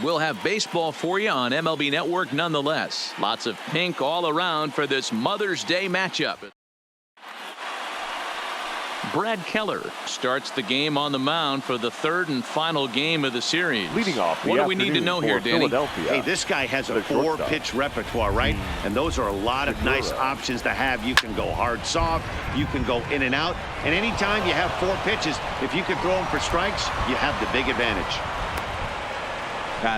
we'll have baseball for you on MLB Network nonetheless. Lots of pink all around for this Mother's Day matchup. Brad Keller starts the game on the mound for the third and final game of the series. Leading off, what do we need to know here, Danny? Hey, this guy has a 4-pitch repertoire, right? And those are a lot of nice options to have. You can go hard, soft. You can go in and out. And anytime you have 4 pitches, if you can throw them for strikes, you have the big advantage.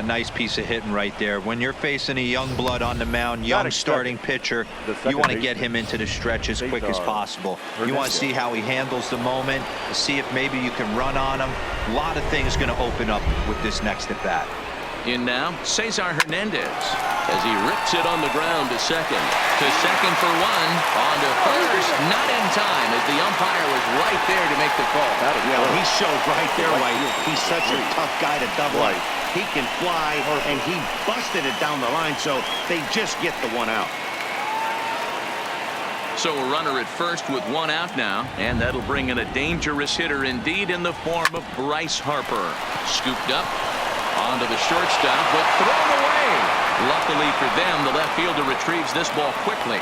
Nice piece of hitting right there. When you're facing a young blood on the mound, young starting pitcher, you want to get him into the stretch as quick as possible. You want to see how he handles the moment, see if maybe you can run on him. A lot of things going to open up with this next at bat. In now, Cesar Hernandez as he rips it on the ground to second. To second for 1. On to first. Not in time as the umpire was right there to make the call. Yeah, well, he showed right there why he's such a tough guy to double. He can fly, and he busted it down the line, so they just get the 1 out. So a runner at first with 1 out now, and that'll bring in a dangerous hitter indeed in the form of Bryce Harper. Scooped up onto the shortstop, but thrown away. Luckily for them, the left fielder retrieves this ball quickly.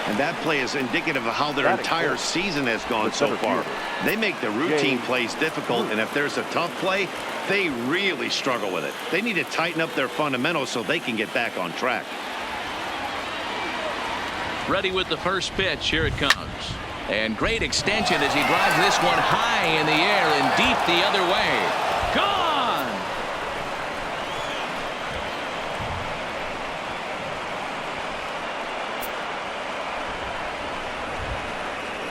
And that play is indicative of how their entire season has gone so far. They make the routine plays difficult, and if there's a tough play, they really struggle with it. They need to tighten up their fundamentals so they can get back on track. Ready with the first pitch. Here it comes. And great extension as he drives this one high in the air and deep the other way. Gone!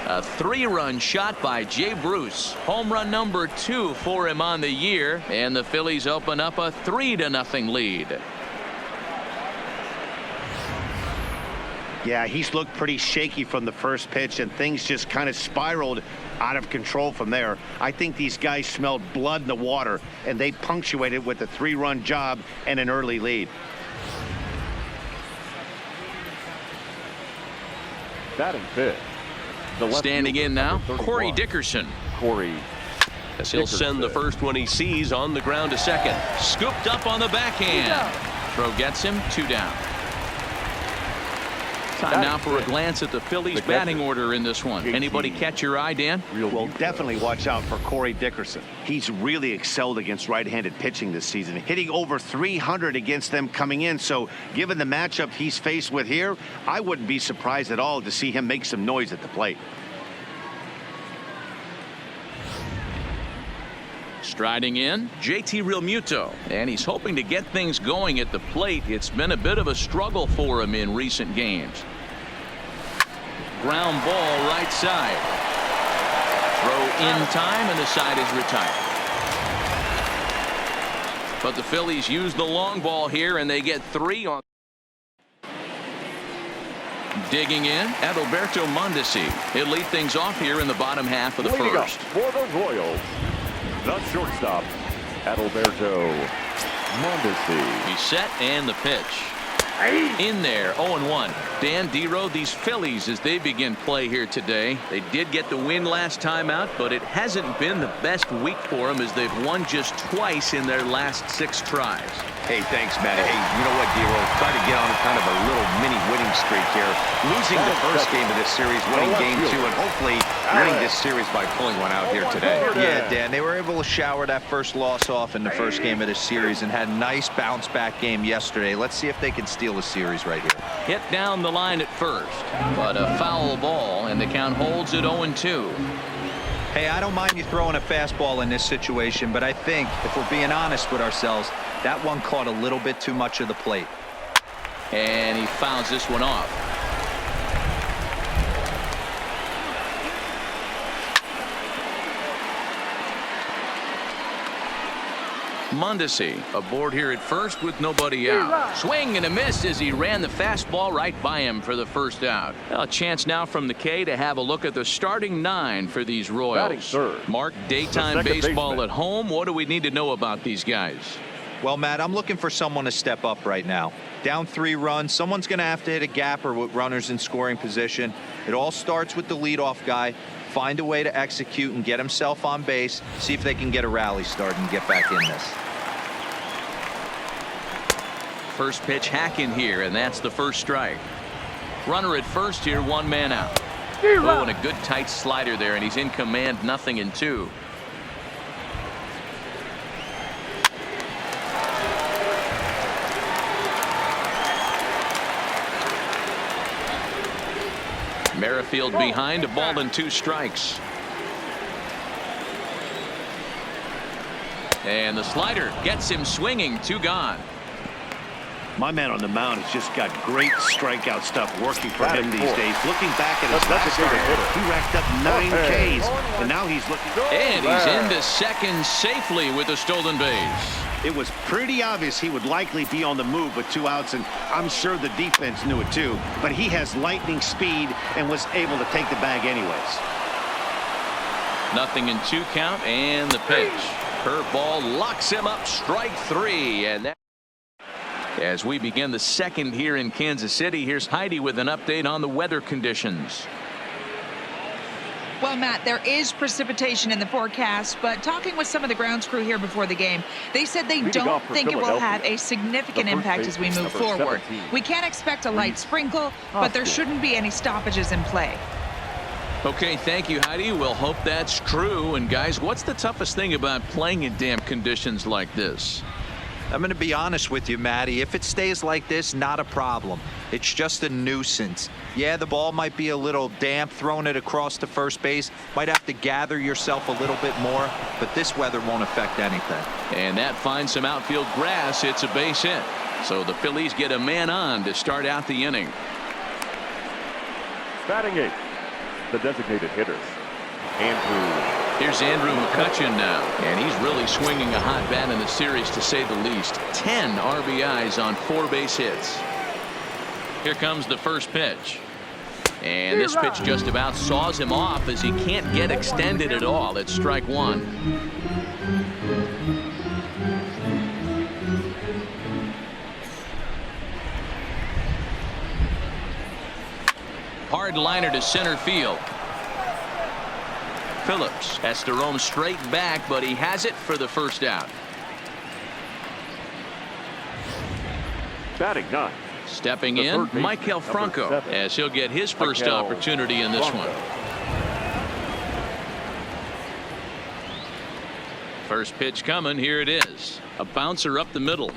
A 3-run shot by Jay Bruce. Home run number 2 for him on the year. And the Phillies open up a 3-0 lead. Yeah, he's looked pretty shaky from the first pitch, and things just kind of spiraled out of control from there. I think these guys smelled blood in the water, and they punctuated with a 3-run job and an early lead. Batting fifth. Standing in now, Corey Dickerson. As he'll send the first one he sees on the ground to second. Scooped up on the backhand. Throw gets him, 2 down. Time now for a glance at the Phillies batting order in this one. Anybody catch your eye, Dan? Well, definitely watch out for Corey Dickerson. He's really excelled against right-handed pitching this season, hitting over 300 against them coming in. So given the matchup he's faced with here, I wouldn't be surprised at all to see him make some noise at the plate. Striding in, JT Realmuto, and he's hoping to get things going at the plate. It's been a bit of a struggle for him in recent games. Ground ball right side. Throw in time, and the side is retired. But the Phillies use the long ball here, and they get 3 on. Digging in, Adalberto Mondesi. He'll lead things off here in the bottom half of the first. For the Royals, the shortstop, Adalberto Mondesi. He's set, and the pitch. In there, 0-1. Dan Dero, these Phillies, as they begin play here today, they did get the win last time out, but it hasn't been the best week for them as they've won just twice in their last 6 tries. Hey, thanks, Matt. Hey, you know what, Dero? Try to get on kind of a little mini winning streak here. Losing the first game of this series, winning game 2, and hopefully winning this series by pulling one out here today. Yeah, Dan, they were able to shower that first loss off in the first game of this series and had a nice bounce-back game yesterday. Let's see if they can steal the series right here. Hit down the line at first, but a foul ball, and the count holds at 0-2. Hey, I don't mind you throwing a fastball in this situation, but I think, if we're being honest with ourselves, that one caught a little bit too much of the plate. And he fouls this one off. Mondesi aboard here at first with nobody out. Swing and a miss as he ran the fastball right by him for the first out. A chance now from the K to have a look at the starting 9 for these Royals. Mark, daytime baseball at home. What do we need to know about these guys? Well, Matt, I'm looking for someone to step up right now. Down 3 runs, someone's going to have to hit a gap or with runners in scoring position. It all starts with the leadoff guy. find a way to execute and get himself on base, see if they can get a rally started and get back in this. First pitch hacking here, and that's the first strike. Runner at first here, one man out. Oh, and a good tight slider there, and he's in command, 0-2. Merrifield behind, a ball and 2 strikes. And the slider gets him swinging, 2 gone. My man on the mound has just got great strikeout stuff working for him these days. Looking back at his last start, he racked up 9 Ks, and now he's looking. And he's into second safely with a stolen base. It was pretty obvious he would likely be on the move with 2 outs, and I'm sure the defense knew it too. But he has lightning speed and was able to take the bag anyways. 0-2 count, and the pitch. Curveball locks him up, strike 3, and that. As we begin the second here in Kansas City, here's Heidi with an update on the weather conditions. Well, Matt, there is precipitation in the forecast, but talking with some of the grounds crew here before the game, they said they don't think it will have a significant impact as we move forward. We can't expect a light sprinkle, but there shouldn't be any stoppages in play. Okay, thank you, Heidi. We'll hope that's true. And guys, what's the toughest thing about playing in damp conditions like this? I'm going to be honest with you, Matty. If it stays like this, not a problem. It's just a nuisance. Yeah, the ball might be a little damp, throwing it across to first base. Might have to gather yourself a little bit more, but this weather won't affect anything. And that finds some outfield grass. It's a base hit. So the Phillies get a man on to start out the inning. Batting 8th, the designated hitters, Andrew. Here's Andrew McCutchen now, and he's really swinging a hot bat in the series, to say the least. 10 RBIs on 4 base hits. Here comes the first pitch. And this pitch just about saws him off as he can't get extended at all. It's strike 1. Hard liner to center field. Phillips has to roam straight back, but he has it for the first out. Batting 9. Stepping in, Michael Franco, as he'll get his first opportunity in this one. First pitch coming. Here it is. A bouncer up the middle.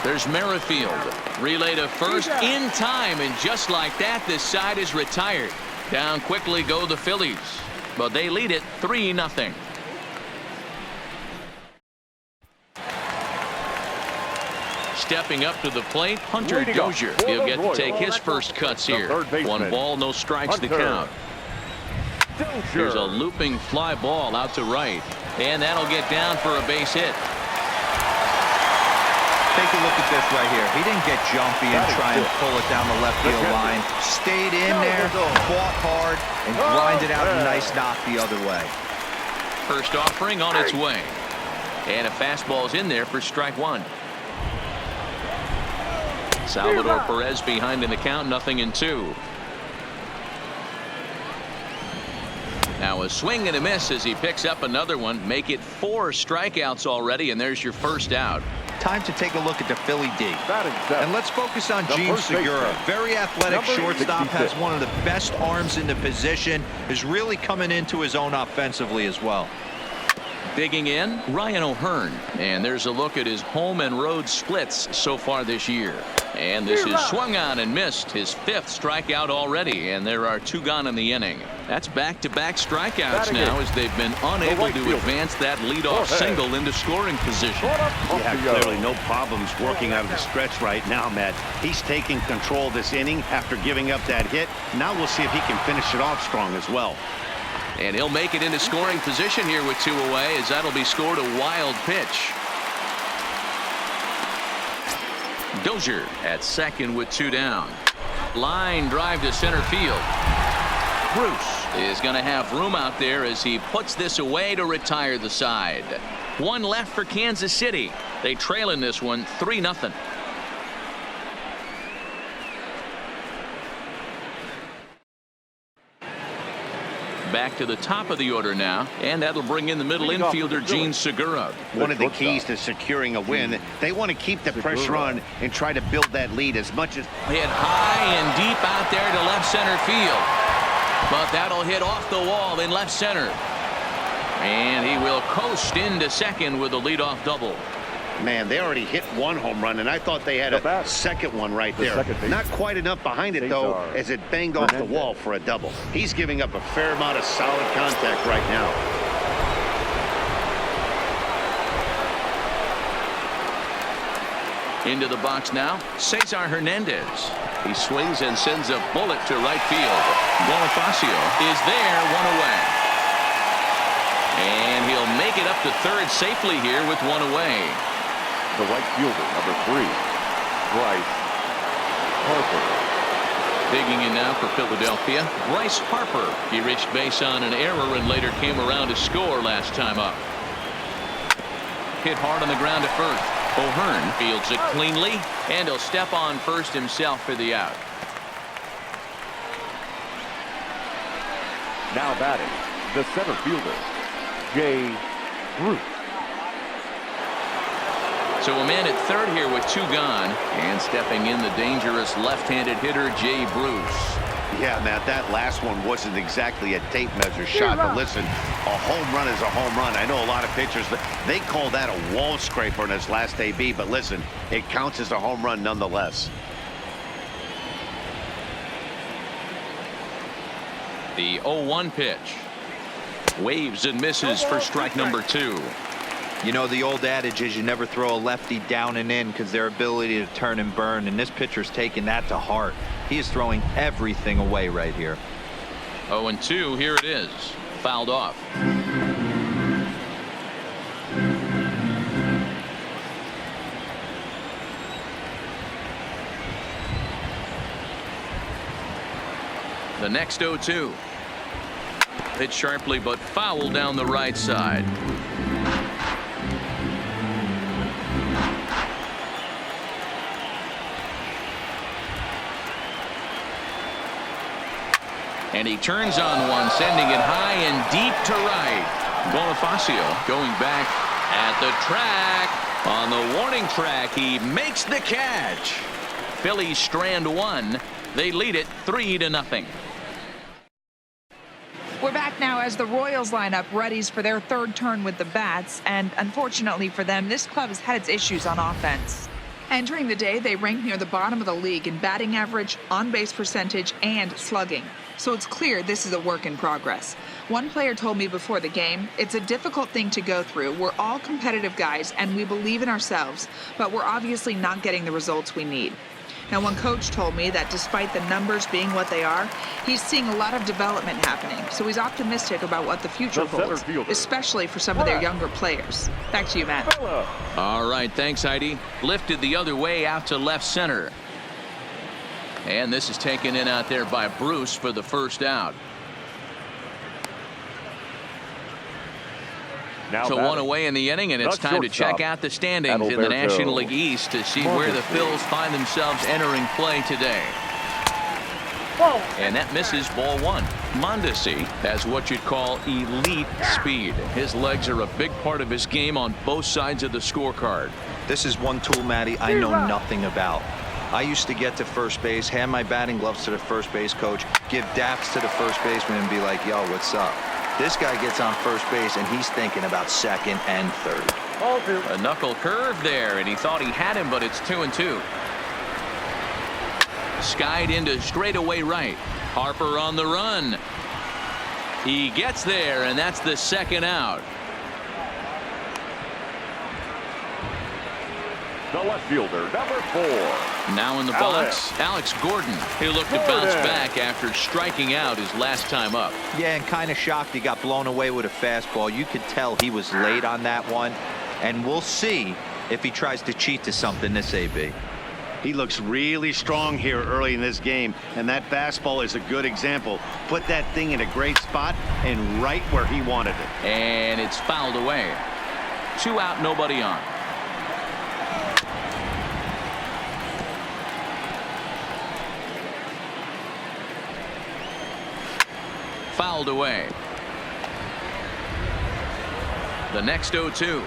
There's Merrifield. Relay to first in time, and just like that, this side is retired. Down quickly go the Phillies, but they lead it 3-0. Stepping up to the plate, Hunter Dozier. He'll get to take his first cuts here. 1 ball, no strikes to count. There's a looping fly ball out to right, and that'll get down for a base hit. Take a look at this right here. He didn't get jumpy and try and pull it down the left field line. Stayed in there, fought hard, and grinded out a nice knock the other way. First offering on its way. And a fastball's in there for strike 1. Salvador Perez behind in the count, 0-2. Now a swing and a miss as he picks up another one. Make it 4 strikeouts already, and there's your first out. Time to take a look at the Philly D. And let's focus on Gene Segura. Very athletic shortstop, has one of the best arms in the position, is really coming into his own offensively as well. Digging in, Ryan O'Hearn. And there's a look at his home and road splits so far this year. And this is swung on and missed, his 5th strikeout already, and there are 2 gone in the inning. That's back-to-back strikeouts now as they've been unable to advance that leadoff single into scoring position. Yeah, clearly no problems working out of the stretch right now, Matt. He's taking control of this inning after giving up that hit. Now we'll see if he can finish it off strong as well. And he'll make it into scoring position here with 2 away, as that'll be scored a wild pitch. Dozier at second with 2 down. Line drive to center field. Bruce is going to have room out there as he puts this away to retire the side. 1 left for Kansas City. They trail in this one 3-0. Back to the top of the order now, and that'll bring in the middle infielder Gene Segura. One of the keys to securing a win, they want to keep the pressure on and try to build that lead as much as. Hit high and deep out there to left center field. But that'll hit off the wall in left center. And he will coast into second with a leadoff double. Man, they already hit one home run, and I thought they had a second one right there. Not quite enough behind it, though, as it banged off the wall for a double. He's giving up a fair amount of solid contact right now. Into the box now, Cesar Hernandez. He swings and sends a bullet to right field. Bonifacio is there, one away. And he'll make it up to third safely here with one away. The right fielder, number 3, Bryce Harper. Digging in now for Philadelphia, Bryce Harper. He reached base on an error and later came around to score last time up. Hit hard on the ground at first. O'Hearn fields it cleanly, and he'll step on first himself for the out. Now batting, the center fielder, Jay Bruce. So a man at third here with 2 gone, and stepping in the dangerous left-handed hitter Jay Bruce. Yeah, Matt, that last one wasn't exactly a tape measure shot, but listen, a home run is a home run. I know a lot of pitchers, but they call that a wall scraper in his last AB, but listen, it counts as a home run nonetheless. The 0-1 pitch. Waves and misses for strike number 2. You know, the old adage is you never throw a lefty down and in because their ability to turn and burn, and this pitcher's taking that to heart. He is throwing everything away right here. 0-2, here it is. Fouled off. The next 0-2. Hit sharply but foul down the right side. And he turns on one, sending it high and deep to right. Bonifacio going back at the track. On the warning track, he makes the catch. Phillies strand 1. They lead it 3-0. We're back now as the Royals line up readies for their third turn with the bats, and unfortunately for them, this club has had its issues on offense. Entering the day, they rank near the bottom of the league in batting average, on-base percentage, and slugging. So it's clear this is a work in progress. One player told me before the game, it's a difficult thing to go through. We're all competitive guys, and we believe in ourselves, but we're obviously not getting the results we need. Now, one coach told me that despite the numbers being what they are, he's seeing a lot of development happening. So he's optimistic about what the future holds, especially for some of their younger players. Back to you, Matt. All right, thanks, Heidi. Lifted the other way out to left center. And this is taken in out there by Bruce for the first out. Now so one away in the inning, and it's time to check out the standings in the National League East to see where the Phils find themselves entering play today. And that misses ball 1. Mondesi has what you'd call elite speed. His legs are a big part of his game on both sides of the scorecard. This is one tool, Matty, I know nothing about. I used to get to first base, hand my batting gloves to the first base coach, give daps to the first baseman, and be like, yo, what's up? This guy gets on first base, and he's thinking about second and third. A knuckle curve there, and he thought he had him, but it's 2-2. Skied into straightaway right. Harper on the run. He gets there, and that's the second out. The left fielder, number 4. Now in the box, Alex Gordon. He'll look to bounce back after striking out his last time up. Yeah, and kind of shocked he got blown away with a fastball. You could tell he was late on that one. And we'll see if he tries to cheat to something this AB. He looks really strong here early in this game, and that fastball is a good example. Put that thing in a great spot and right where he wanted it. And it's fouled away. 2 out, nobody on. Fouled away. The next 0-2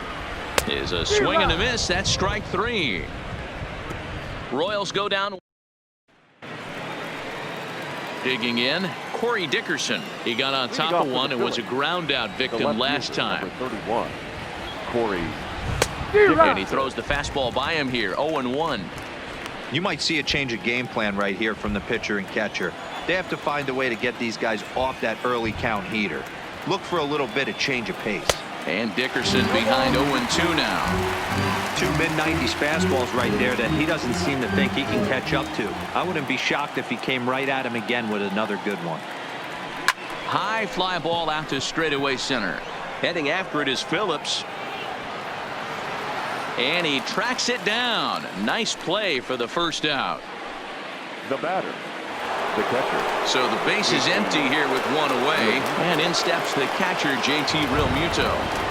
is a swing and a miss. That's strike 3. Royals go down. Digging in, Corey Dickerson. He got on top of one and was a ground out victim last time. 31, Corey. And he throws the fastball by him here. 0-1. You might see a change of game plan right here from the pitcher and catcher. They have to find a way to get these guys off that early count heater. Look for a little bit of change of pace. And Dickerson behind 0-2 now. 2 mid-90s fastballs right there that he doesn't seem to think he can catch up to. I wouldn't be shocked if he came right at him again with another good one. High fly ball out to straightaway center. Heading after it is Phillips. And he tracks it down. Nice play for the first out. The batter, the catcher. So the base is empty here with one away. And in steps the catcher, JT Realmuto.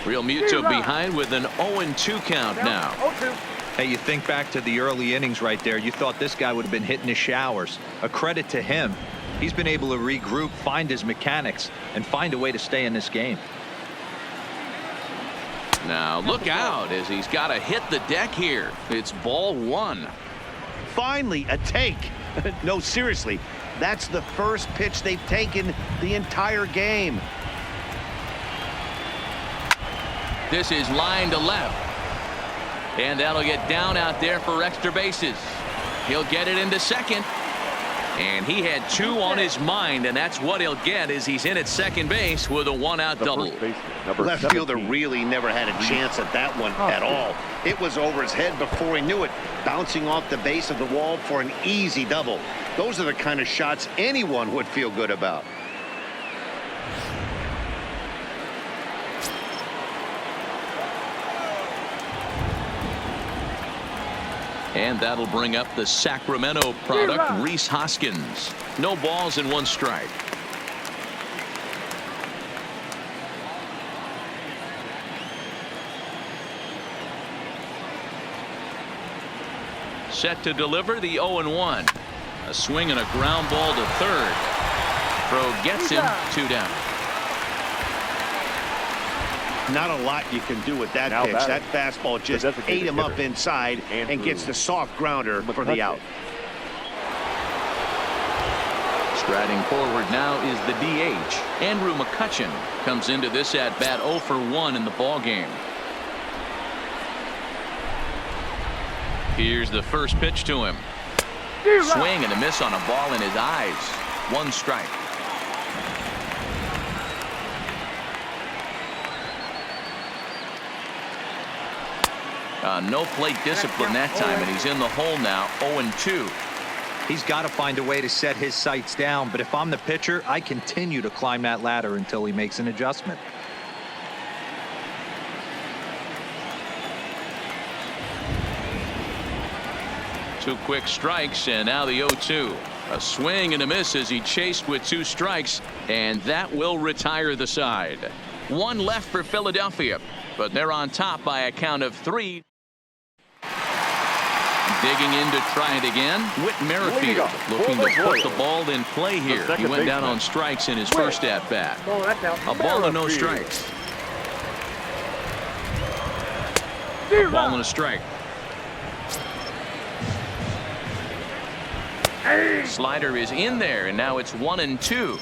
Realmuto behind with an 0-2 count now. Hey, you think back to the early innings right there. You thought this guy would have been hitting his showers. A credit to him. He's been able to regroup, find his mechanics, and find a way to stay in this game. Now look out as he's got to hit the deck here. It's ball 1. Finally, a take. No, seriously, that's the first pitch they've taken the entire game. This is line to left. And that'll get down out there for extra bases. He'll get it into second. And he had 2 on his mind, and that's what he'll get as he's in at second base with a 1-out double. Left fielder really never had a chance at that one at all. It was over his head before he knew it, bouncing off the base of the wall for an easy double. Those are the kind of shots anyone would feel good about. And that'll bring up the Sacramento product, Rhys Hoskins. No balls and 1 strike. Set to deliver the 0-1. A swing and a ground ball to third. Throw gets him 2 down. Not a lot you can do with that pitch. That fastball just ate him up inside and gets the soft grounder for the out. Striding forward now is the DH. Andrew McCutchen comes into this at bat 0 for 1 in the ball game. Here's the first pitch to him. Swing and a miss on a ball in his eyes. 1 strike. No plate discipline that time, and he's in the hole now. 0-2. He's got to find a way to set his sights down, but if I'm the pitcher, I continue to climb that ladder until he makes an adjustment. Two quick strikes, and now the 0-2. A swing and a miss as he chased with 2 strikes, and that will retire the side. 1 left for Philadelphia, but they're on top by a count of 3. Digging in to try it again. Whit Merrifield looking to put the ball in play here. He went down on strikes in his first at bat. A ball and no strikes. A ball and a strike. Slider is in there, and now it's 1-2.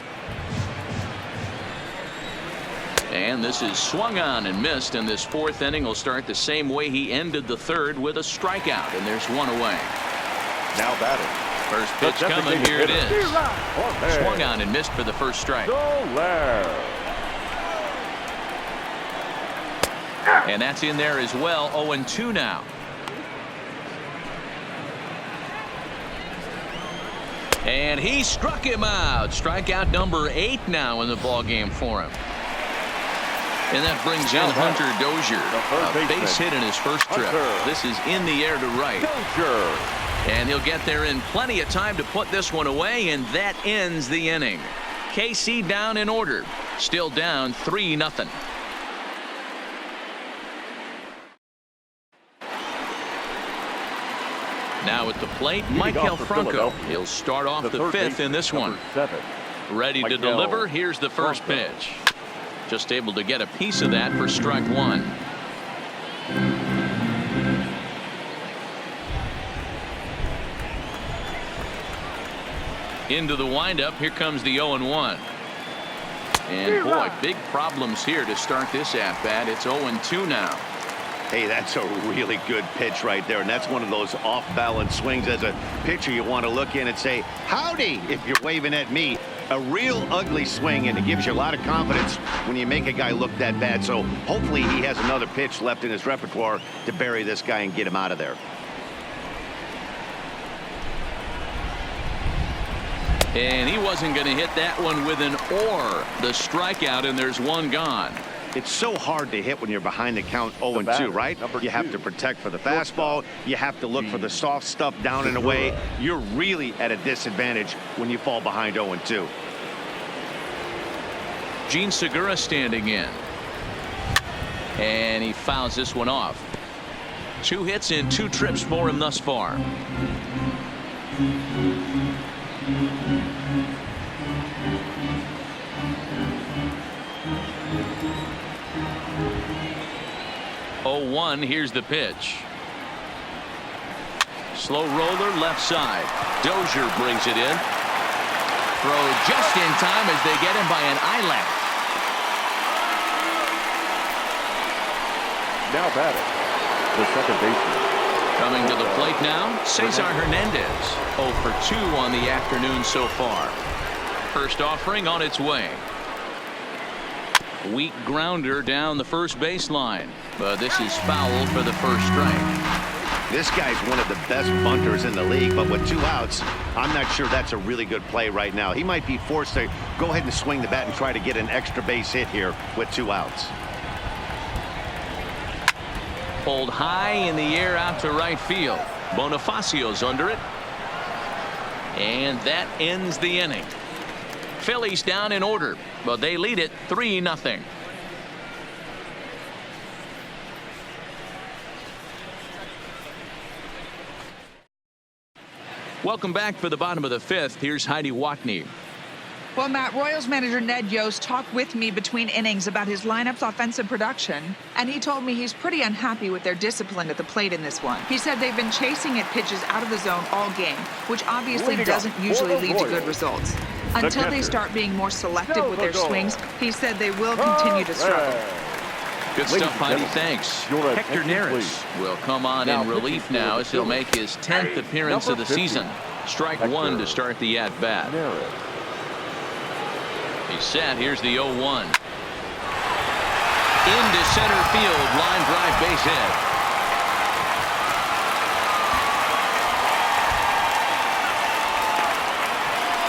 And this is swung on and missed, and this 4th inning will start the same way he ended the 3rd with a strikeout, and there's 1 away. Now batting. First pitch coming. Here it is. Swung on and missed for the first strike. And that's in there as well. 0-2 now. And he struck him out. Strikeout number 8 now in the ball game for him. And that brings in Hunter Dozier. A base hit in his first trip. This is in the air to right. And he'll get there in plenty of time to put this one away, and that ends the inning. KC down in order. Still down 3-0. Now at the plate, Michael Franco. He'll start off the fifth in this one. Ready to deliver. Here's the first pitch. Just able to get a piece of that for strike one. Into the windup. Here comes the 0-1. And boy, big problems here to start this at bat. It's 0-2 now. Hey, that's a really good pitch right there, and that's one of those off-balance swings. As a pitcher, you want to look in and say, howdy, if you're waving at me. A real ugly swing, and it gives you a lot of confidence when you make a guy look that bad. So hopefully he has another pitch left in his repertoire to bury this guy and get him out of there. And he wasn't going to hit that one with an or. The strikeout, and there's one gone. It's so hard to hit when you're behind the count 0-2, right? You have to protect for the fastball. You have to look for the soft stuff down and away. You're really at a disadvantage when you fall behind 0-2. Gene Segura standing in. And he fouls this one off. 2 hits in 2 trips for him thus far. Here's the pitch. Slow roller left side. Dozier brings it in. Throw just in time as they get him by an eyelash. Now batting, the second baseman. Coming to the plate now, Cesar Hernandez. 0 for 2 on the afternoon so far. First offering on its way. Weak grounder down the first baseline. But this is foul for the first strike. This guy's one of the best bunters in the league, but with 2 outs, I'm not sure that's a really good play right now. He might be forced to go ahead and swing the bat and try to get an extra base hit here with 2 outs. Pulled high in the air out to right field. Bonifacio's under it. And that ends the inning. Phillies down in order, but they lead it 3-0. Welcome back for the bottom of the 5th. Here's Heidi Watney. Well, Matt, Royals manager Ned Yost talked with me between innings about his lineup's offensive production, and he told me he's pretty unhappy with their discipline at the plate in this one. He said they've been chasing at pitches out of the zone all game, which obviously doesn't usually lead to good results. Until they start being more selective with their swings, he said they will continue to struggle. Good stuff, Heidi. Thanks. Hector Neris will come on in relief now as he'll make his 10th appearance of the season. Strike one to start the at-bat. He's set. Here's the 0-1. Into center field. Line drive, base hit.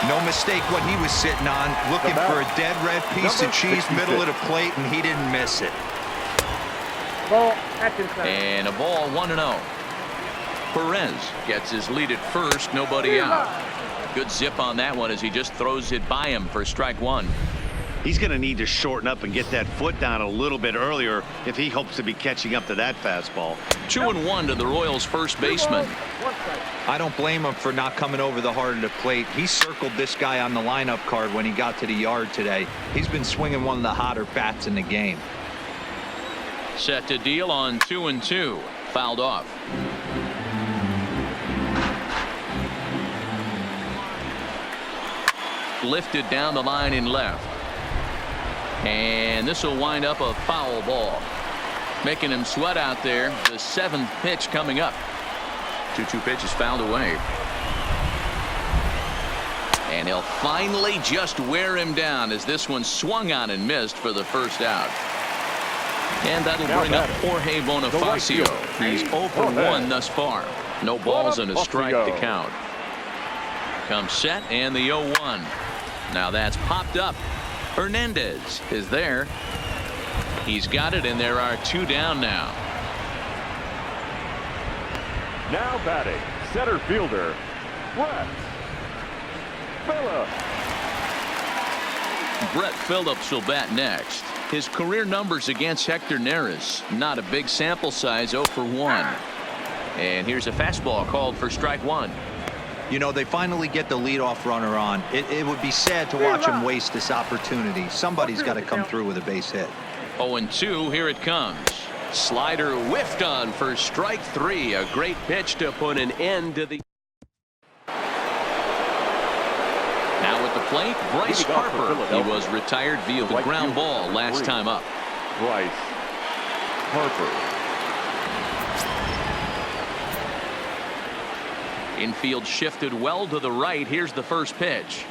No mistake what he was sitting on, looking for a dead red piece of cheese middle of the plate, and he didn't miss it. And a ball, 1-0. Perez gets his lead at first, nobody out. Good zip on that one as he just throws it by him for strike one. He's going to need to shorten up and get that foot down a little bit earlier if he hopes to be catching up to that fastball. 2-1 to the Royals' first baseman. I don't blame him for not coming over the heart of the plate. He circled this guy on the lineup card when he got to the yard today. He's been swinging one of the hotter bats in the game. Set to deal on 2-2. Fouled off. Lifted down the line in left. And this will wind up a foul ball. Making him sweat out there. The 7th pitch coming up. 2-2 pitch is fouled away. And he'll finally just wear him down as this one swung on and missed for the first out. And that'll bring up Jorge Bonifacio. He's 0 for 1 thus far. No balls and a strike to count. Comes set and the 0-1. Now that's popped up. Hernandez is there. He's got it, and there are 2 down now. Now batting, center fielder, Brett Phillips. Brett Phillips will bat next. His career numbers against Hector Neris, not a big sample size, 0 for 1. And here's a fastball called for strike one. You know, they finally get the leadoff runner on. It would be sad to watch him waste this opportunity. Somebody's got to come through with a base hit. 0-2, here it comes. Slider whiffed on for strike 3. A great pitch to put an end to the. Now at the plate, Bryce Harper. He was retired via the ground ball last time up. Bryce Harper. Infield shifted well to the right. Here's the first pitch.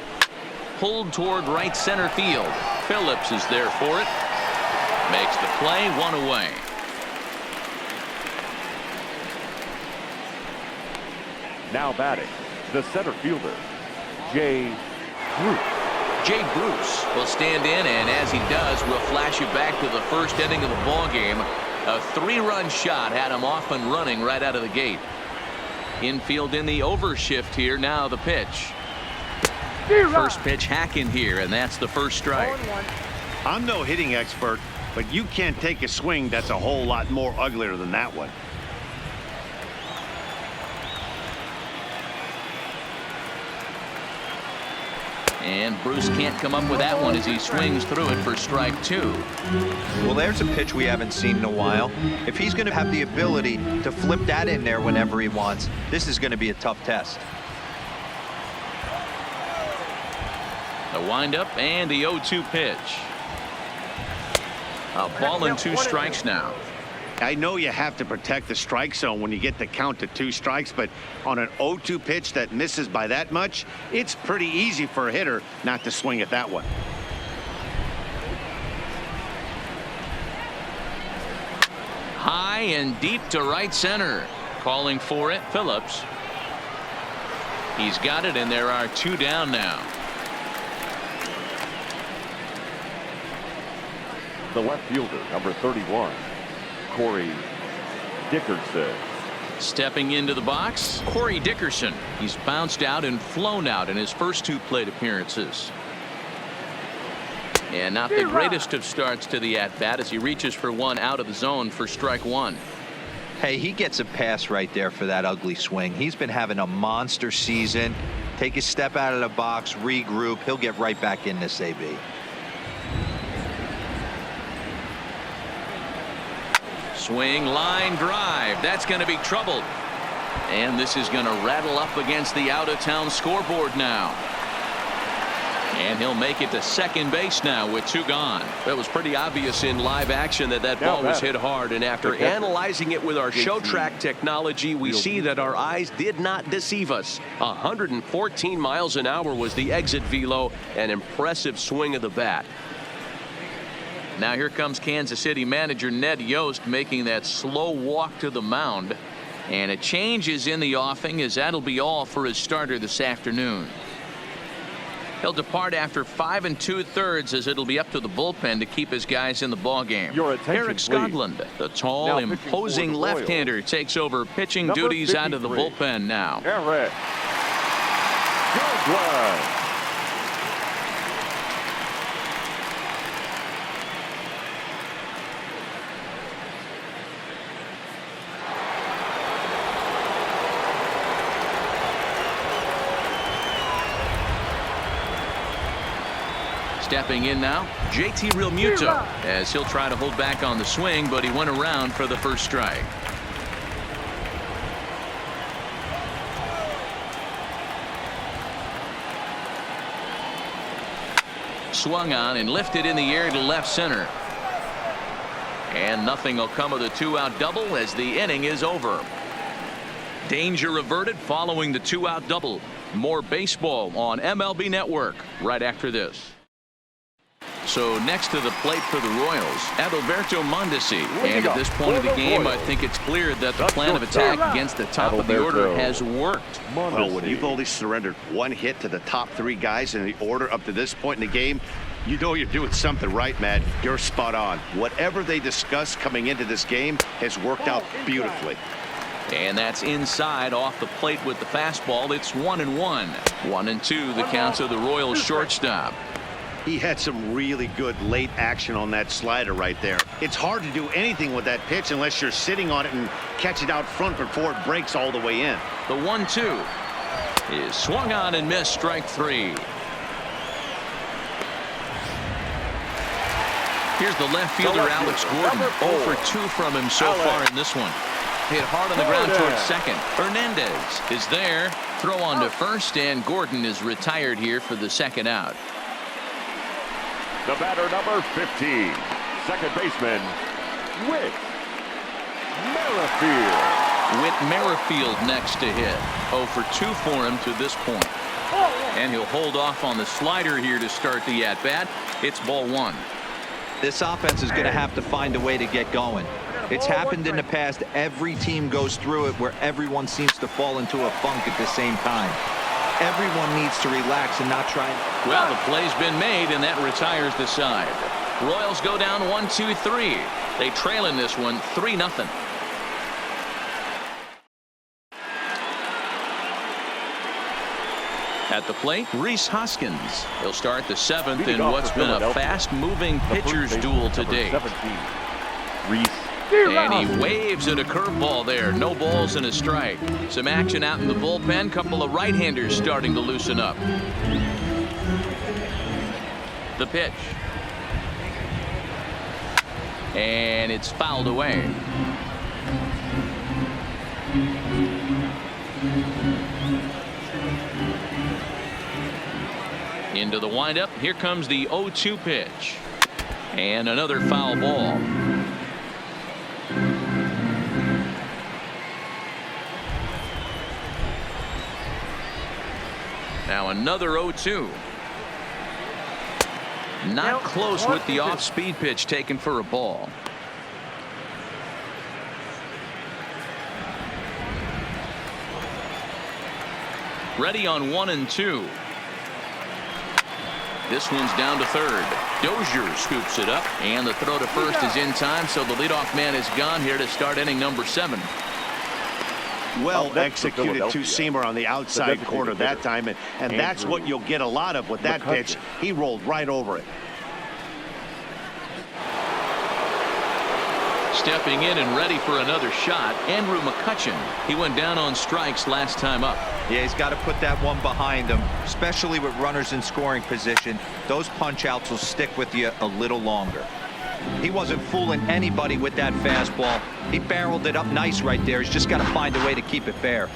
Pulled toward right center field. Phillips is there for it. Makes the play, 1 away. Now batting, the center fielder, Jay Bruce. Jay Bruce will stand in, and as he does, we'll flash you back to the first inning of the ball game. A 3-run shot had him off and running right out of the gate. Infield in the overshift here. Now the pitch. First pitch hacking here, and that's the first strike. I'm no hitting expert, but you can't take a swing that's a whole lot more uglier than that one. And Bruce can't come up with that one as he swings through it for strike 2. Well, there's a pitch we haven't seen in a while. If he's going to have the ability to flip that in there whenever he wants, this is going to be a tough test. The windup and the 0-2 pitch. A ball and 2 strikes now. I know you have to protect the strike zone when you get the count to 2 strikes, but on an 0-2 pitch that misses by that much, it's pretty easy for a hitter not to swing at that one. High and deep to right center. Calling for it, Phillips. He's got it, and there are 2 down now. The left fielder, number 31, Corey Dickerson. Stepping into the box, Corey Dickerson. He's bounced out and flown out in his first 2 plate appearances. And not the greatest of starts to the at-bat as he reaches for one out of the zone for strike 1. Hey, he gets a pass right there for that ugly swing. He's been having a monster season. Take a step out of the box, regroup. He'll get right back in this AB. Swing, line drive. That's going to be trouble. And this is going to rattle up against the out-of-town scoreboard now. And he'll make it to second base now with 2 gone. That was pretty obvious in live action that ball was hit hard. And after analyzing it with our show track technology, we see that our eyes did not deceive us. 114 miles an hour was the exit velo. An impressive swing of the bat. Now here comes Kansas City manager Ned Yost making that slow walk to the mound. And a change is in the offing as that'll be all for his starter this afternoon. He'll depart after 5 2/3 as it'll be up to the bullpen to keep his guys in the ballgame. Eric Skoglund, the tall, imposing left-hander, takes over pitching duties out of the bullpen now. Eric Skoglund. Stepping in now, JT Realmuto, as he'll try to hold back on the swing, but he went around for the first strike. Swung on and lifted in the air to left center. And nothing will come of the 2-out double as the inning is over. Danger averted following the 2-out double. More baseball on MLB Network right after this. So next to the plate for the Royals, Adalberto Mondesi. And at this point of the game, I think it's clear that the plan of attack against the top of the order has worked. Well, when you've only surrendered 1 hit to the top 3 guys in the order up to this point in the game, you know you're doing something right, Matt. You're spot on. Whatever they discussed coming into this game has worked out beautifully. And that's inside off the plate with the fastball. It's 1-1. 1-2 the counts of the Royals shortstop. He had some really good late action on that slider right there. It's hard to do anything with that pitch unless you're sitting on it and catch it out front before it breaks all the way in. The 1-2 is swung on and missed, strike 3. Here's the left fielder, Alex Gordon. 0 for 2 from him so far in this one. Hit hard on the ground towards second. Hernandez is there. Throw on to first, and Gordon is retired here for the second out. The batter, number 15, second baseman, Whit Merrifield. Whit Merrifield next to hit. 0 for 2 for him to this point. And he'll hold off on the slider here to start the at-bat. It's ball 1. This offense is going to have to find a way to get going. It's happened in the past. Every team goes through it where everyone seems to fall into a funk at the same time. Everyone needs to relax and not try. Well, the play's been made, and that retires the side. Royals go down 1-2-3. They trail in this one 3-0. At the plate, Rhys Hoskins. He'll start the 7th in what's been a fast-moving pitcher's duel to date. And he waves at a curveball there. No balls and a strike. Some action out in the bullpen. Couple of right-handers starting to loosen up. The pitch. And it's fouled away. Into the windup. Here comes the 0-2 pitch. And another foul ball. Now another 0-2. Not close with the off-speed pitch taken for a ball. Ready on 1 and 2. This one's down to third. Dozier scoops it up, and the throw to first is in time, so the leadoff man is gone here to start inning number 7. Well executed two-seamer on the outside corner that time, and that's what you'll get a lot of with that pitch. He rolled right over it. Stepping in and ready for another shot, Andrew McCutchen. He went down on strikes last time up. Yeah, he's got to put that one behind him, especially with runners in scoring position. Those punch-outs will stick with you a little longer. He wasn't fooling anybody with that fastball. He barreled it up nice right there. He's just got to find a way to keep it fair.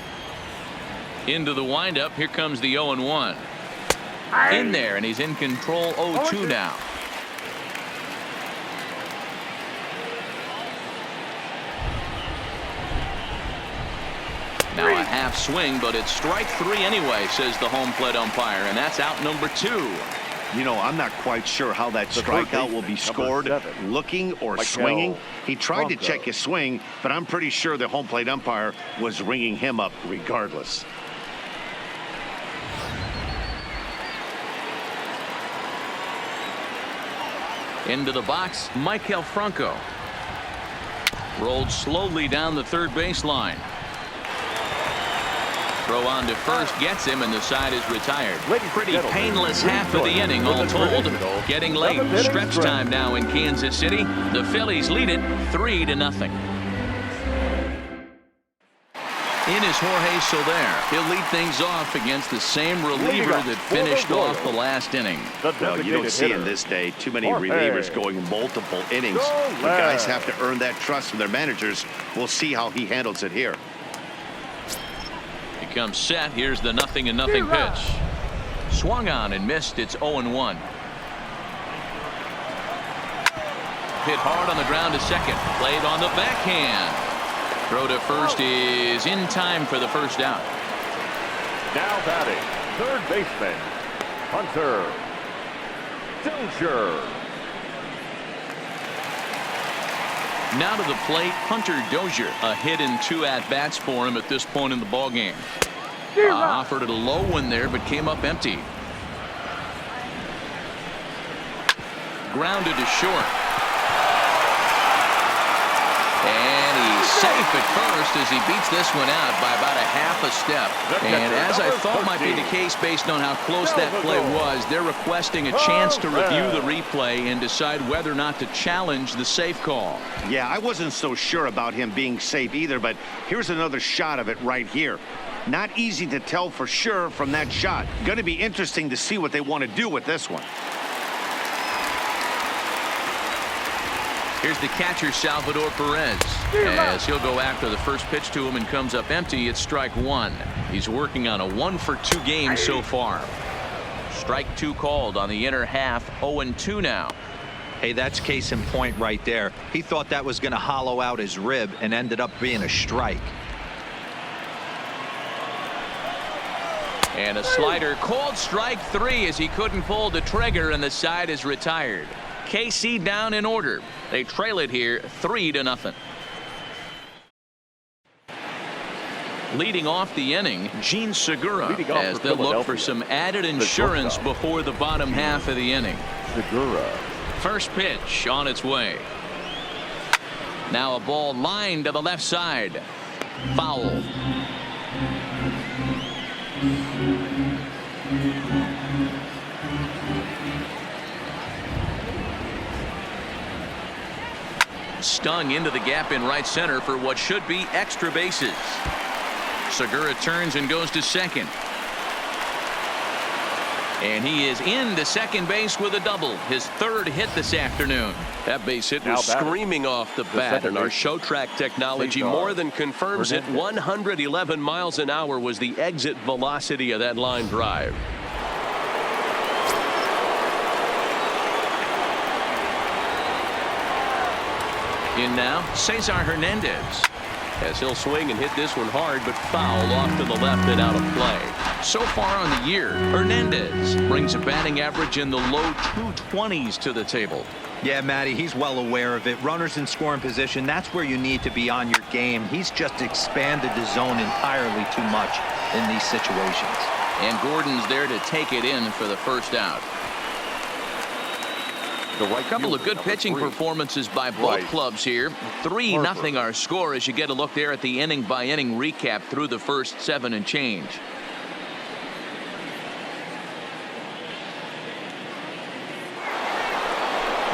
Into the windup. Here comes the 0-1. In there, and he's in control. 0-2 now. Now a half swing, but it's strike 3 anyway, says the home plate umpire, and that's out number 2. You know, I'm not quite sure how that strikeout will be scored, looking or swinging. He tried to check his swing, but I'm pretty sure the home plate umpire was ringing him up regardless. Into the box, Maikel Franco. Rolled slowly down the third baseline. Throw on to first gets him, and the side is retired. Pretty painless half of the inning, all told. Getting late. Stretch time now in Kansas City. The Phillies lead it 3-0. In is Jorge Soler. He'll lead things off against the same reliever that finished off the last inning. Well, you don't see in this day too many relievers going multiple innings. The guys have to earn that trust from their managers. We'll see how he handles it here. Comes set. Here's the 0-0 pitch. Swung on and missed. It's 0-1. Hit hard on the ground to second. Played on the backhand. Throw to first is in time for the first out. Now batting, third baseman, Hunter Dozier. Now to the plate, Hunter Dozier. A hit in 2 at-bats for him at this point in the ballgame. Offered it a low one there, but came up empty. Grounded to short. And he safe at first as he beats this one out by about a half a step. And as I thought might be the case based on how close that play was, they're requesting a chance to review the replay and decide whether or not to challenge the safe call. Yeah, I wasn't so sure about him being safe either, but here's another shot of it right here. Not easy to tell for sure from that shot. Going to be interesting to see what they want to do with this one. Here's the catcher, Salvador Perez, as he'll go after the first pitch to him and comes up empty. It's strike one. He's working on a 1-for-2 game so far. Strike two called on the inner half. 0-2 now. Hey, that's case in point right there. He thought that was going to hollow out his rib and ended up being a strike. And a slider called strike three as he couldn't pull the trigger and the side is retired. KC down in order. They trail it here 3-0. Leading off the inning, Gene Segura, as they look for some added insurance before the bottom half of the inning. Segura. First pitch on its way. Now a ball lined to the left side. Foul. Stung into the gap in right center for what should be extra bases. Segura turns and goes to second. And he is into second base with a double. His third hit this afternoon. That base hit was screaming off the bat, and our show track technology more than confirms it. 111 miles an hour was the exit velocity of that line drive. In now, Cesar Hernandez, as he'll swing and hit this one hard, but foul off to the left and out of play. So far on the year, Hernandez brings a batting average in the low 220s to the table. Yeah, Matty, he's well aware of it. Runners in scoring position, that's where you need to be on your game. He's just expanded the zone entirely too much in these situations. And Gordon's there to take it in for the first out. A couple of good pitching performances by both clubs here. 3-0 our score as you get a look there at the inning by inning recap through the first 7 and change.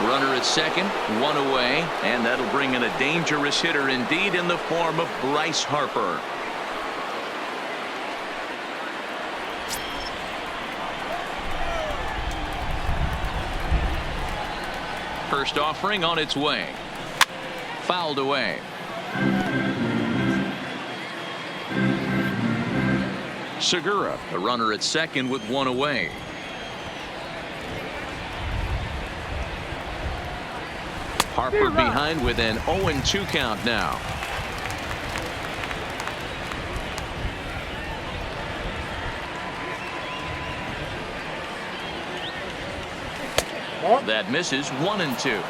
Runner at second, one away, and that'll bring in a dangerous hitter indeed in the form of Bryce Harper. First offering on its way. Fouled away. Segura, a runner at second with one away. Harper behind with an 0-2 count now. That misses. 1-2.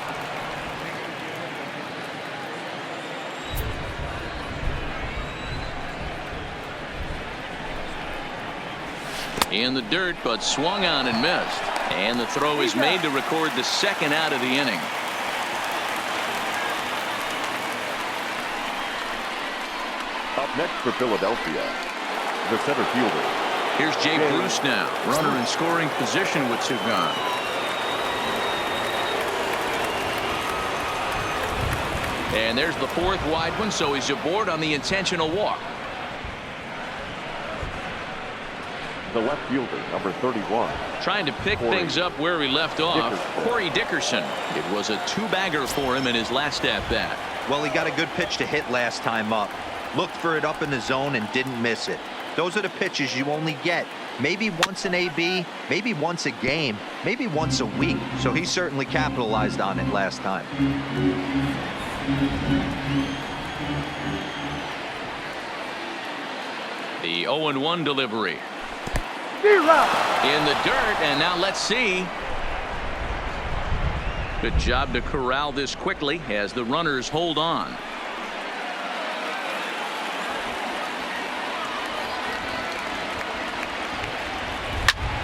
In the dirt, but swung on and missed. And the throw is made to record the second out of the inning. Up next for Philadelphia, the center fielder. Here's Jay Bruce now, runner in scoring position with two gone. And there's the fourth wide one, so he's aboard on the intentional walk. The left fielder, number 31. Trying to pick things up where he left off. Corey Dickerson. It was a two-bagger for him in his last at-bat. Well, he got a good pitch to hit last time up. Looked for it up in the zone and didn't miss it. Those are the pitches you only get maybe once an AB, maybe once a game, maybe once a week. So he certainly capitalized on it last time. The 0-1 delivery. In the dirt, and now let's see. Good job to corral this quickly as the runners hold on.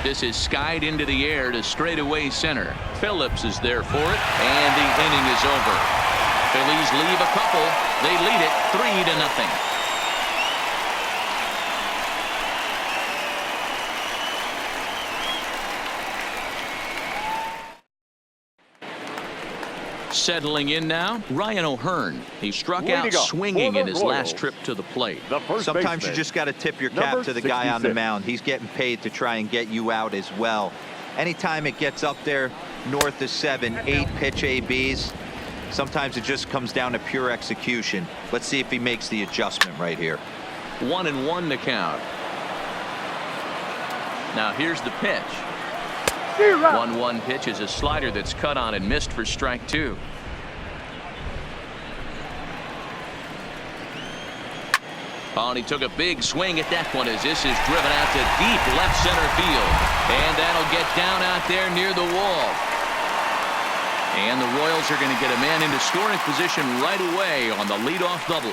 This is skied into the air to straightaway center. Phillips is there for it, and the inning is over. Phillies leave a couple. They lead it 3-0. Settling in now, Ryan O'Hearn. He struck out swinging in his last trip to the plate. Sometimes you just got to tip your cap to the guy on the mound. He's getting paid to try and get you out as well. Anytime it gets up there north of 7, 8 pitch ABs, sometimes it just comes down to pure execution. Let's see if he makes the adjustment right here. 1-1 to count. Now here's the pitch. 1-1 pitch is a slider that's cut on and missed for strike 2. Oh, and he took a big swing at that one as this is driven out to deep left center field. And that'll get down out there near the wall. And the Royals are going to get a man into scoring position right away on the leadoff double.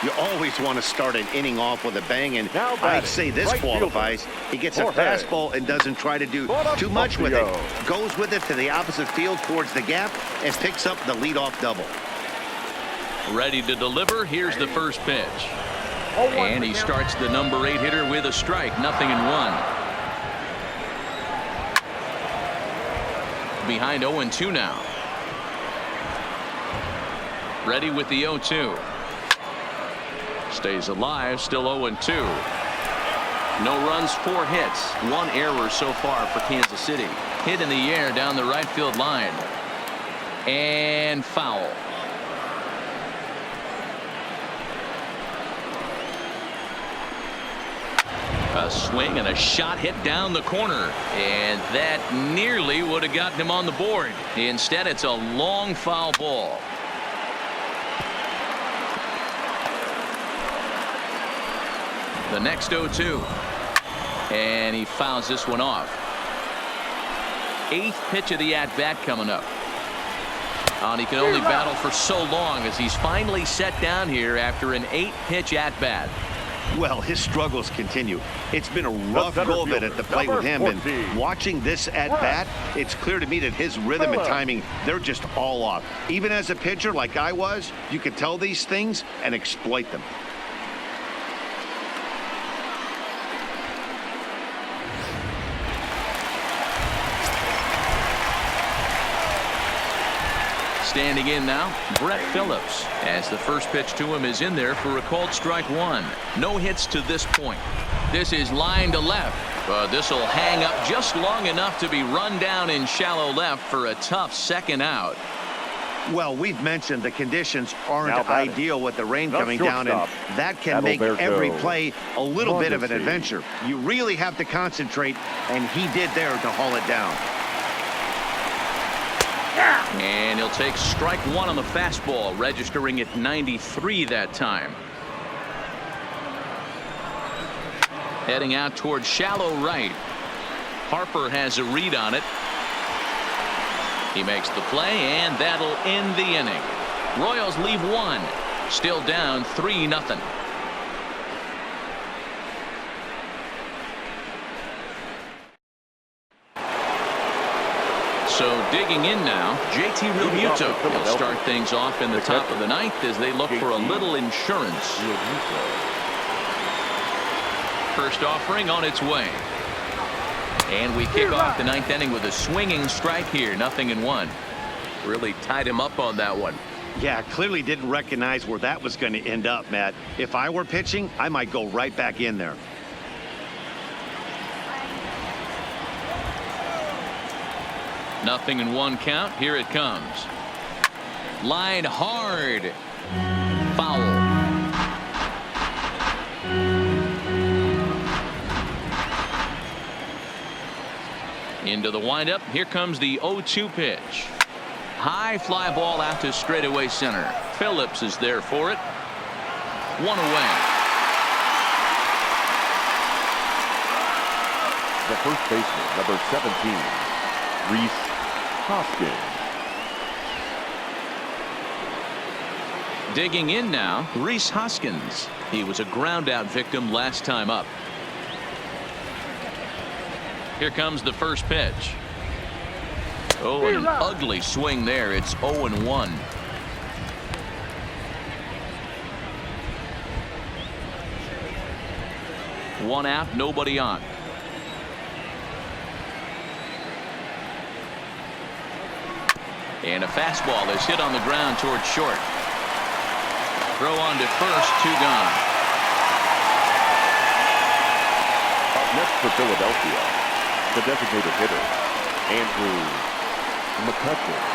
You always want to start an inning off with a bang, and I'd say this qualifies. He gets a fastball and doesn't try to do too much with it. Goes with it to the opposite field towards the gap and picks up the leadoff double. Ready to deliver. Here's the first pitch. And he starts the number 8 hitter with a strike. 0-1. Behind 0-2 now. Ready with the 0-2. Stays alive, still 0-2. No runs, 4 hits, 1 error so far for Kansas City. Hit in the air down the right field line. And foul. A swing and a shot hit down the corner. And that nearly would have gotten him on the board. Instead, it's a long foul ball. The next 0-2. And he fouls this one off. 8th pitch of the at-bat coming up. And he can only battle for so long as he's finally set down here after an 8-pitch at-bat. Well, his struggles continue. It's been a rough go of it at the plate with him, and watching this at-bat, it's clear to me that his rhythm and timing, they're just all off. Even as a pitcher like I was, you could tell these things and exploit them. Standing in now, Brett Phillips, as the first pitch to him is in there for a called strike 1. No hits to this point. This is line to left, but this will hang up just long enough to be run down in shallow left for a tough second out. Well, we've mentioned the conditions aren't ideal with the rain coming down, and that can make every play a little bit of an adventure. You really have to concentrate, and he did there to haul it down. And he'll take strike 1 on the fastball, registering at 93 that time. Heading out towards shallow right. Harper has a read on it. He makes the play, and that'll end the inning. Royals leave 1. Still down 3-0. So digging in now, JT Realmuto will start things off in the top of the 9th as they look for a little insurance. First offering on its way. And we kick off the 9th inning with a swinging strike here. 0-1. Really tied him up on that one. Yeah, clearly didn't recognize where that was going to end up, Matt. If I were pitching, I might go right back in there. Nothing in 1 count. Here it comes. Line hard. Foul. Into the windup. Here comes the 0-2 pitch. High fly ball out to straightaway center. Phillips is there for it. 1 away. The first baseman, number 17, Rhys Hoskins. Digging in now, Rhys Hoskins. He was a ground out victim last time up. Here comes the first pitch. Oh, and an ugly swing there. It's 0-1. 1 out, nobody on. And a fastball is hit on the ground towards short. Throw on to first, 2 gone. Up next for Philadelphia, the designated hitter, Andrew McCutchen.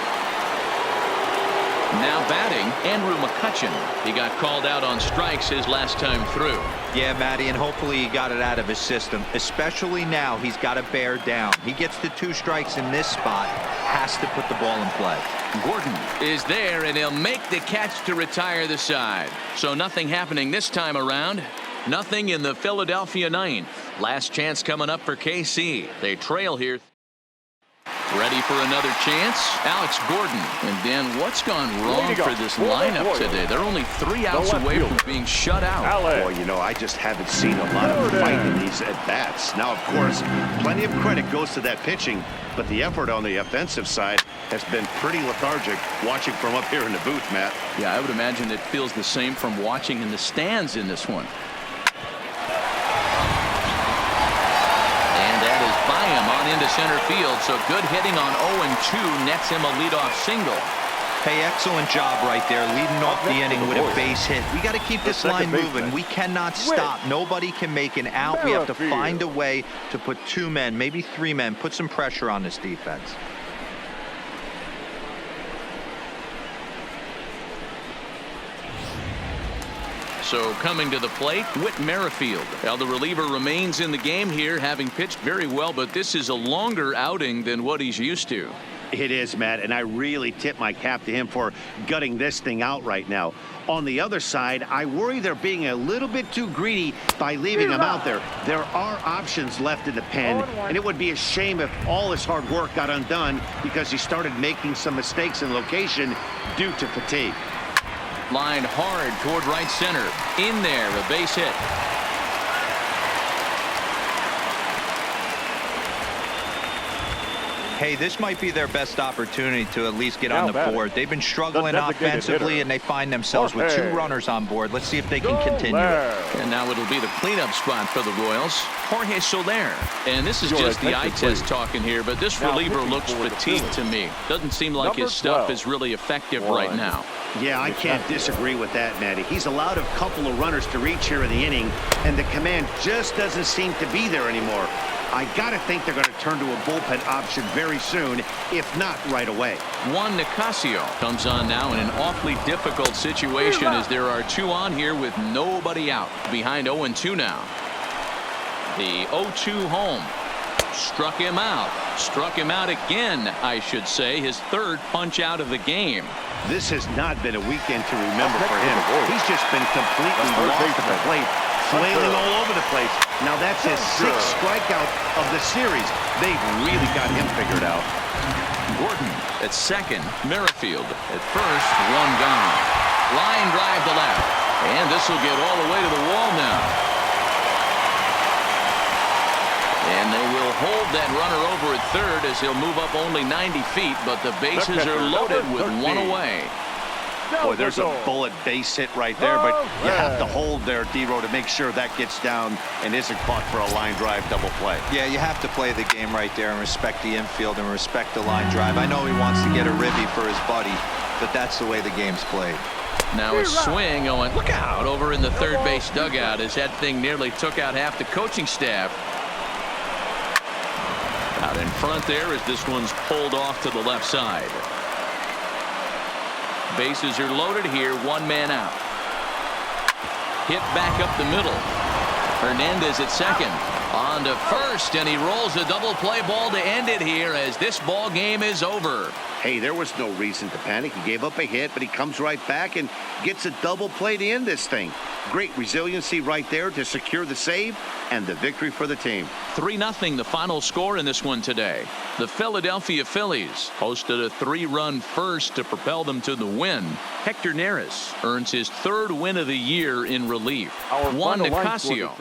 Now batting, Andrew McCutchen. He got called out on strikes his last time through. Yeah, Matty, and hopefully he got it out of his system. Especially now, he's got to bear down. He gets the 2 strikes in this spot, has to put the ball in play. Gordon is there, and he'll make the catch to retire the side. So nothing happening this time around. Nothing in the Philadelphia 9th. Last chance coming up for KC. They trail here. Ready for another chance? Alex Gordon. And Dan, what's gone wrong for this lineup today? They're only 3 outs away from being shut out. Well, you know, I just haven't seen a lot of fight in these at-bats. Now, of course, plenty of credit goes to that pitching, but the effort on the offensive side has been pretty lethargic watching from up here in the booth, Matt. Yeah, I would imagine it feels the same from watching in the stands in this one. By him on into center field, so good hitting on 0-2 nets him a leadoff single. Hey, excellent job right there, leading off the inning with a base hit. We got to keep this line moving. We cannot stop. Nobody can make an out. We have to find a way to put 2 men, maybe 3 men, put some pressure on this defense. So coming to the plate, Whit Merrifield. Now the reliever remains in the game here, having pitched very well, but this is a longer outing than what he's used to. It is, Matt, and I really tip my cap to him for gutting this thing out right now. On the other side, I worry they're being a little bit too greedy by leaving him out there. There are options left in the pen, and it would be a shame if all his hard work got undone because he started making some mistakes in location due to fatigue. Line hard toward right center. In there, a base hit. Hey, this might be their best opportunity to at least get on the board. They've been struggling offensively, and they find themselves with 2 runners on board. Let's see if they can continue it. And now it'll be the cleanup spot for the Royals. Jorge Soler. And this is just the eye test talking here, but this reliever looks fatigued to me. Doesn't seem like his stuff is really effective right now. Yeah, I can't disagree with that, Matty. He's allowed a couple of runners to reach here in the inning, and the command just doesn't seem to be there anymore. I gotta think they're going to turn to a bullpen option very soon, if not right away. Juan Nicasio comes on now in an awfully difficult situation as there are 2 on here with nobody out. Behind 0-2 now. The 0-2 home. Struck him out. Struck him out again, I should say. His 3rd punch out of the game. This has not been a weekend to remember for him. He's just been completely lost at the plate, flailing all over the place. Now that's his 6th strikeout of the series. They've really got him figured out. Gordon at second. Merrifield at first. 1 gone. Line drive to left. And this will get all the way to the wall now. And they will hold that runner over at third as he'll move up only 90 feet, but the bases are loaded with 1 away. Boy, there's a bullet base hit right there, but you have to hold there, D-Row, to make sure that gets down and isn't caught for a line drive double play. Yeah, you have to play the game right there and respect the infield and respect the line drive. I know he wants to get a ribby for his buddy, but that's the way the game's played. Now a swing going, look out, over in the third base dugout as that thing nearly took out half the coaching staff. Out in front there as this one's pulled off to the left side. Bases are loaded here, 1 man out. Hit back up the middle. Hernandez at second. On to first, and he rolls a double play ball to end it here as this ball game is over. Hey, there was no reason to panic. He gave up a hit, but he comes right back and gets a double play to end this thing. Great resiliency right there to secure the save and the victory for the team. 3-0 the final score in this one today. The Philadelphia Phillies hosted a 3-run first to propel them to the win. Hector Neris earns his 3rd win of the year in relief. Juan Nicasio